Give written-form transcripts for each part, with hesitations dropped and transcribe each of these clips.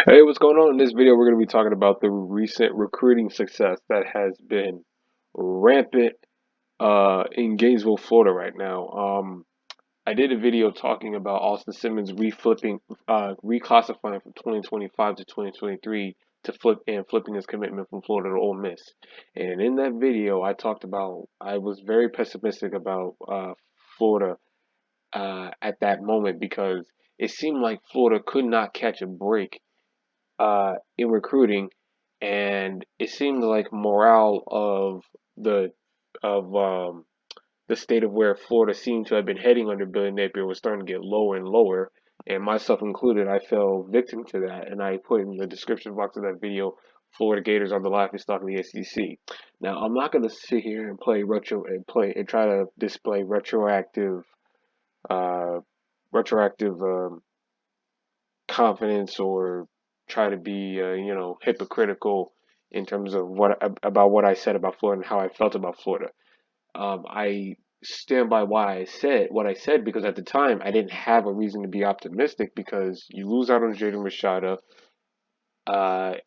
Hey, what's going on? In this video, we're going to be talking about the recent recruiting success that has been rampant in Gainesville, Florida right now. I did a video talking about Austin Simmons reclassifying from 2025 to 2023 to flipping his commitment from Florida to Ole Miss. And in that video, I was very pessimistic about Florida at that moment because it seemed like Florida could not catch a break in recruiting, and it seemed like morale the of the state of where Florida seemed to have been heading under Billy Napier was starting to get lower and lower, and myself included, I fell victim to that, and I put in the description box of that video. Florida Gators are the laughing stock of the SEC. Now, I'm not gonna sit here and try to display uh, retroactive confidence or try to be hypocritical in terms of what I said about Florida and how I felt about Florida. I stand by why I said what I said because at the time I didn't have a reason to be optimistic because you lose out on Jaden Rashada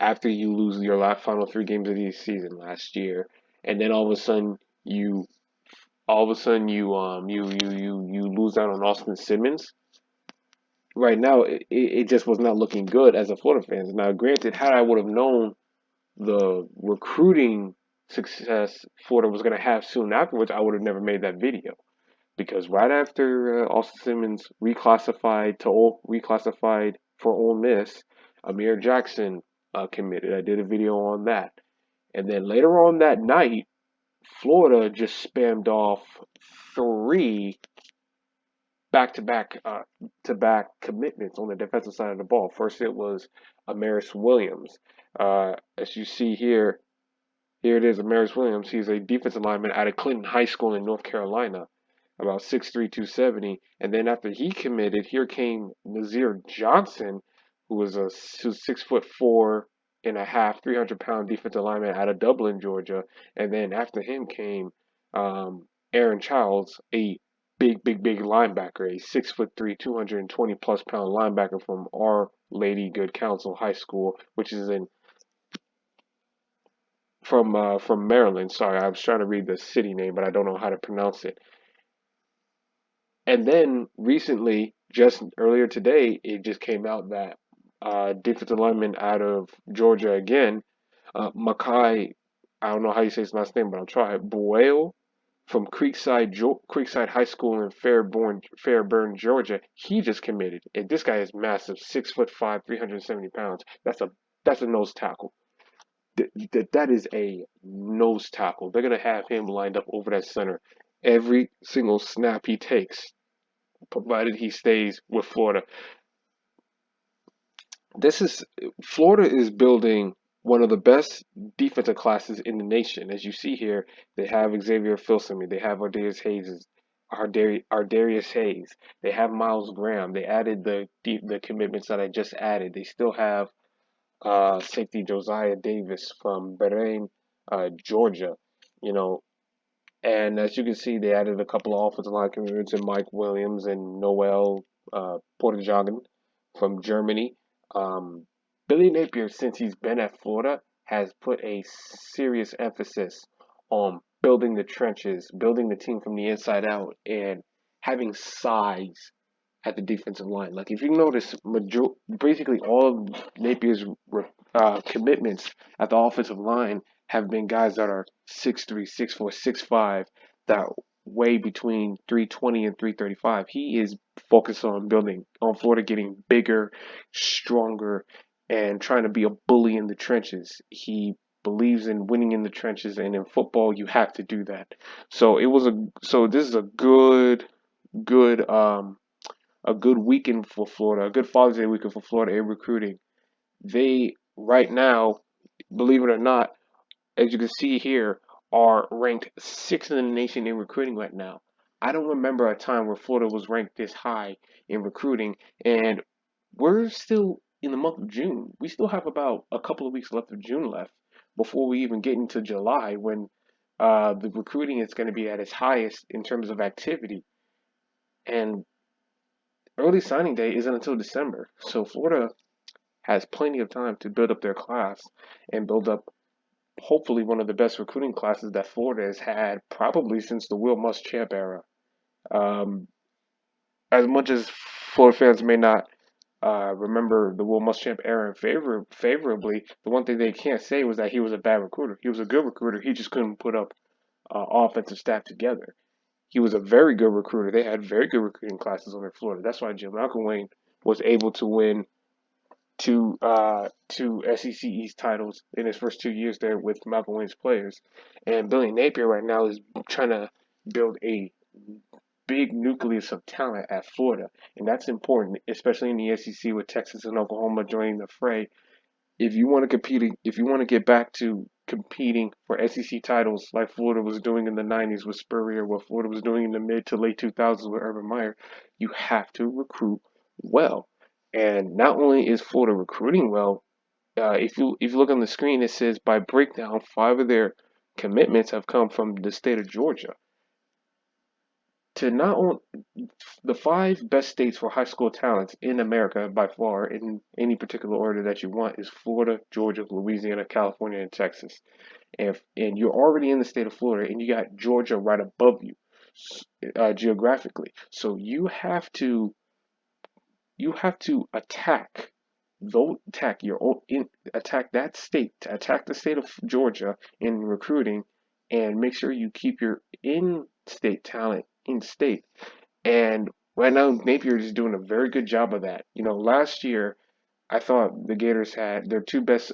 after you lose your last final three games of the season last year, and then all of a sudden you lose out on Austin Simmons. Right now it just was not looking good as a Florida fan. Now, granted, had I would have known the recruiting success Florida was going to have soon afterwards, I would have never made that video because right after Austin Simmons reclassified for Ole Miss, Amir Jackson committed. I did a video on that, and then later on that night, Florida just spammed off three back-to-back commitments on the defensive side of the ball. First, it was Amaris Williams. As you see here, here it is, Amaris Williams. He's a defensive lineman out of Clinton High School in North Carolina, about 6'3", 270. And then after he committed, here came Nazir Johnson, who's 6'4.5", 300-pound defensive lineman out of Dublin, Georgia. And then after him came Aaron Childs, a big linebacker, a 6'3", 220 plus pound linebacker from Our Lady Good Counsel High School, which is in from Maryland. Sorry, I was trying to read the city name, but I don't know how to pronounce it. And then recently, just earlier today, it just came out that defensive lineman out of Georgia again, Makai, I don't know how you say his last name, but I'll try it. Boyle from Creekside High School in Fairburn, Georgia. He just committed, and this guy is massive, 6'5", 370 pounds. That's a nose tackle. That is a nose tackle. They're gonna have him lined up over that center every single snap he takes, provided he stays with Florida. This is Florida is building one of the best defensive classes in the nation. As you see here, they have Xavier Filsaime, they have Ardarius Hayes, they have Miles Graham. They added the commitments that I just added. They still have safety Josiah Davis from Bahrain, Georgia. You know, and as you can see, they added a couple of offensive line commitments in Mike Williams and Noel Portajagan from Germany. Um, Billy Napier, since he's been at Florida, has put a serious emphasis on building the trenches, building the team from the inside out, and having size at the defensive line. Like if you notice, basically all of Napier's commitments at the offensive line have been guys that are 6'3", 6'4", 6'5", that weigh between 320 and 335. He is focused on building on Florida getting bigger, stronger, and trying to be a bully in the trenches. He believes in winning in the trenches, and in football you have to do that. So this is good a good weekend for Florida, a good Father's Day weekend for Florida in recruiting. They right now, believe it or not, as you can see here, are ranked sixth in the nation in recruiting right now. I don't remember a time where Florida was ranked this high in recruiting, and we're still in the month of June. We still have about a couple of weeks left of June left before we even get into July when the recruiting is going to be at its highest in terms of activity. And early signing day isn't until December. So Florida has plenty of time to build up their class and build up hopefully one of the best recruiting classes that Florida has had probably since the Will Muschamp era. Um, as much as Florida fans may not remember the Will Muschamp era favorably, the one thing they can't say was that he was a bad recruiter. He was a good recruiter. He just couldn't put up offensive staff together. He was a very good recruiter. They had very good recruiting classes under Florida. That's why Jim McElwain was able to win two SEC East titles in his first 2 years there with McElwain's players. And Billy Napier right now is trying to build a big nucleus of talent at Florida, and that's important, especially in the SEC with Texas and Oklahoma joining the fray. If you want to compete, if you want to get back to competing for SEC titles like Florida was doing in the '90s with Spurrier, what Florida was doing in the mid to late 2000s with Urban Meyer, you have to recruit well. And not only is Florida recruiting well, if you look on the screen, it says by breakdown, 5 of their commitments have come from the state of Georgia. To not only the 5 best states for high school talents in America by far, in any particular order that you want, is Florida, Georgia, Louisiana, California, and Texas. And you're already in the state of Florida, and you got Georgia right above you geographically. So you have to attack that state, to attack the state of Georgia in recruiting, and make sure you keep your in-state talent in state. And right now, Napier is doing a very good job of that. Last year I thought the Gators had their 2 best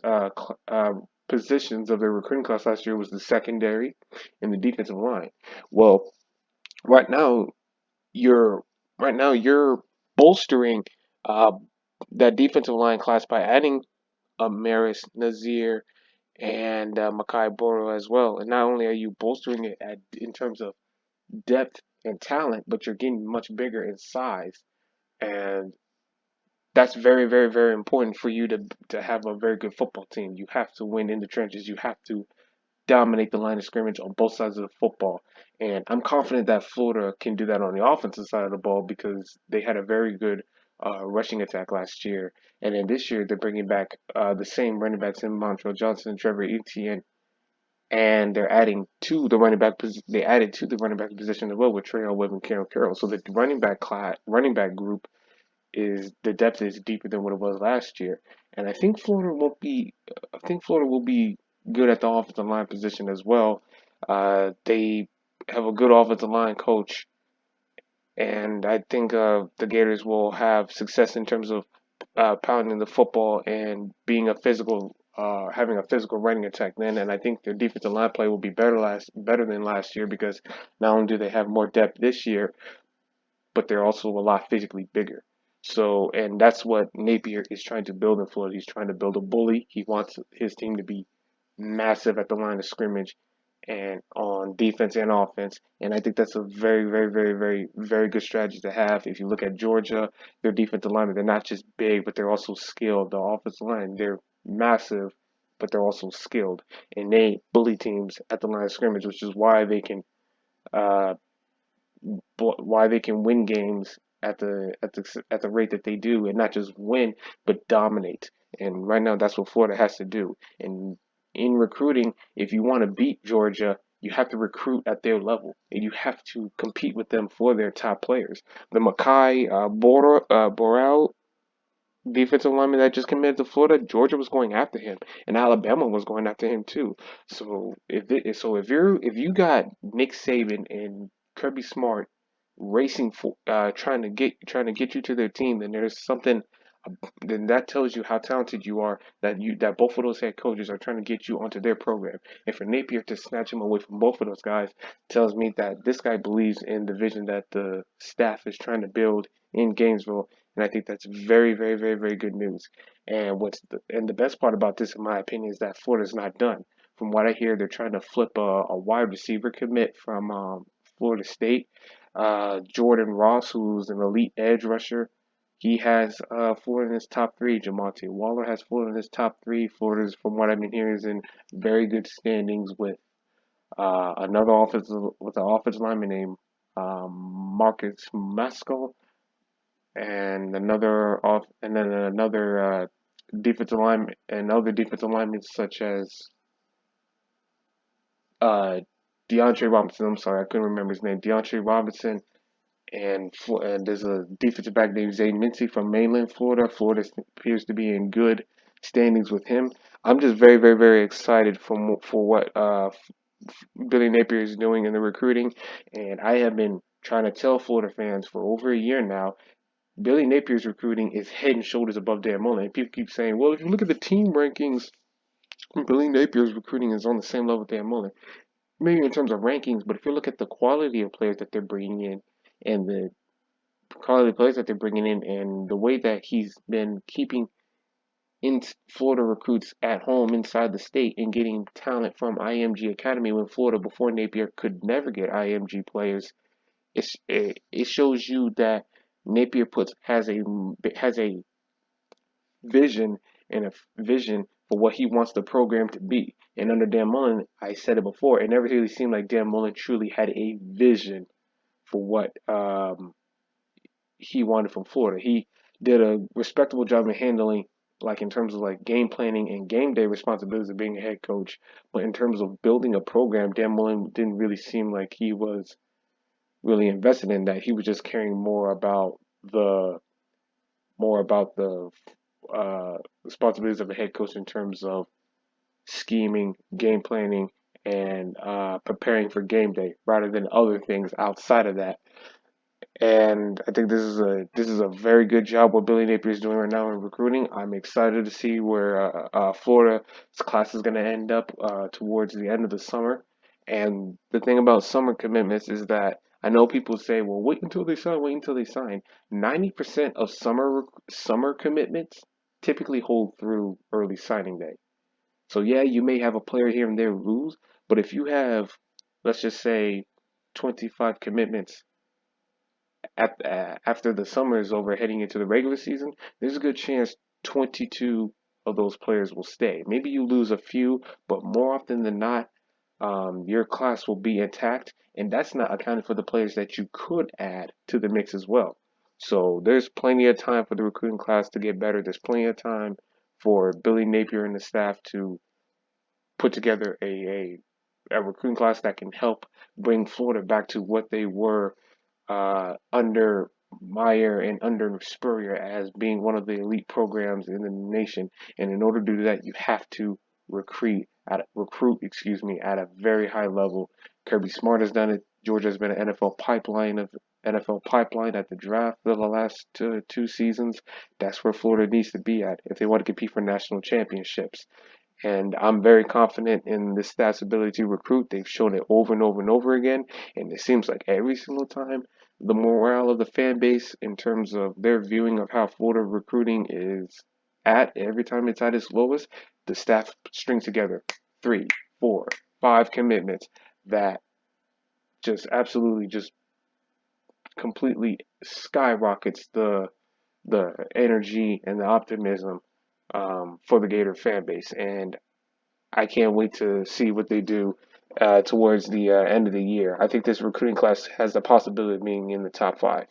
positions of their recruiting class last year was the secondary and the defensive line. Well, right now you're you're bolstering uh, that defensive line class by adding Maris Nazir and Makai Boro as well. And not only are you bolstering it in terms of depth and talent, but you're getting much bigger in size. And that's very, very, very important for you to have a very good football team. You have to win in the trenches. You have to dominate the line of scrimmage on both sides of the football. And I'm confident that Florida can do that on the offensive side of the ball because they had a very good rushing attack last year. And then this year, they're bringing back the same running backs in Montreal Johnson and Trevor Etienne. And they're adding to the running back. They added to the running back position as well with Trail Webb and Karen Carroll. So the running back group is the depth is deeper than what it was last year. And I think Florida will be good at the offensive line position as well. They have a good offensive line coach, and I think the Gators will have success in terms of pounding the football and having a physical running attack then. And I think their defensive line play will be better than last year because not only do they have more depth this year, but they're also a lot physically bigger. So, and that's what Napier is trying to build in Florida. He's trying to build a bully. He wants his team to be massive at the line of scrimmage and on defense and offense. And I think that's a very, very, very, very, very good strategy to have. If you look at Georgia, their defensive linemen, they're not just big, but they're also skilled. The offensive line, they're massive, but they're also skilled. And they bully teams at the line of scrimmage, which is uh, why they can win games at the rate that they do, and not just win but dominate. And right now, that's what Florida has to do. And in recruiting, if you want to beat Georgia, you have to recruit at their level, and you have to compete with them for their top players. The Makai Borel defensive lineman that just committed to Florida, Georgia was going after him, and Alabama was going after him too. So if you got Nick Saban and Kirby Smart racing for trying to get you to their team, then there's something. Then that tells you how talented you are. That both of those head coaches are trying to get you onto their program, and for Napier to snatch him away from both of those guys tells me that this guy believes in the vision that the staff is trying to build in Gainesville, and I think that's very, very, very, very good news. And the best part about this, in my opinion, is that Florida's not done. From what I hear, they're trying to flip a wide receiver commit from Florida State. Jordan Ross, who's an elite edge rusher, he has Florida in his top three. Jamonte Waller has Florida in his top three. Florida's, from what I've been hearing, is in very good standings with an offensive lineman named Marcus Maskell, and then another defensive line and other defensive linemen such as uh, DeAndre Robinson. I'm sorry, I couldn't remember his name. DeAndre Robinson and there's a defensive back named Zane Mincy from mainland Florida. Florida appears to be in good standings with him. I'm just very, very, very excited for what Billy Napier is doing in the recruiting, and I have been trying to tell Florida fans for over a year now. Billy Napier's recruiting is head and shoulders above Dan Mullen. And people keep saying, well, if you look at the team rankings, Billy Napier's recruiting is on the same level with Dan Mullen. Maybe in terms of rankings, but if you look at the quality of players that they're bringing in and the quality of players that they're bringing in and the way that he's been keeping in Florida recruits at home inside the state and getting talent from IMG Academy when Florida before Napier could never get IMG players, it shows you that Napier has a vision and a vision for what he wants the program to be. And under Dan Mullen, I said it before, it never really seemed like Dan Mullen truly had a vision for what he wanted from Florida. He did a respectable job in handling, like in terms of like game planning and game day responsibilities of being a head coach. But in terms of building a program, Dan Mullen didn't really seem like he was really invested in that. He was just caring the more about the responsibilities of a head coach in terms of scheming, game planning, and preparing for game day rather than other things outside of that. And I think this is a very good job what Billy Napier is doing right now in recruiting. I'm excited to see where Florida's class is going to end up towards the end of the summer. And the thing about summer commitments is that I know people say, "Well, wait until they sign. Wait until they sign." 90% of summer commitments typically hold through early signing day. So yeah, you may have a player here and there lose, but if you have, let's just say, 25 commitments after the summer is over, heading into the regular season, there's a good chance 22 of those players will stay. Maybe you lose a few, but more often than not, your class will be intact, and that's not accounting for the players that you could add to the mix as well. So there's plenty of time for the recruiting class to get better. There's plenty of time for Billy Napier and the staff to put together a recruiting class that can help bring Florida back to what they were under Meyer and under Spurrier as being one of the elite programs in the nation. And in order to do that, you have to recruit at a very high level. Kirby Smart has done it. Georgia has been an NFL pipeline at the draft for the last two seasons. That's where Florida needs to be at if they want to compete for national championships. And I'm very confident in the staff's ability to recruit. They've shown it over and over and over again. And it seems like every single time, the morale of the fan base in terms of their viewing of how Florida recruiting is every time it's at its lowest, the staff strings together 3, 4, 5 commitments that just absolutely just completely skyrockets the energy and the optimism for the Gator fan base. And I can't wait to see what they do towards the end of the year. I think this recruiting class has the possibility of being in the top 5.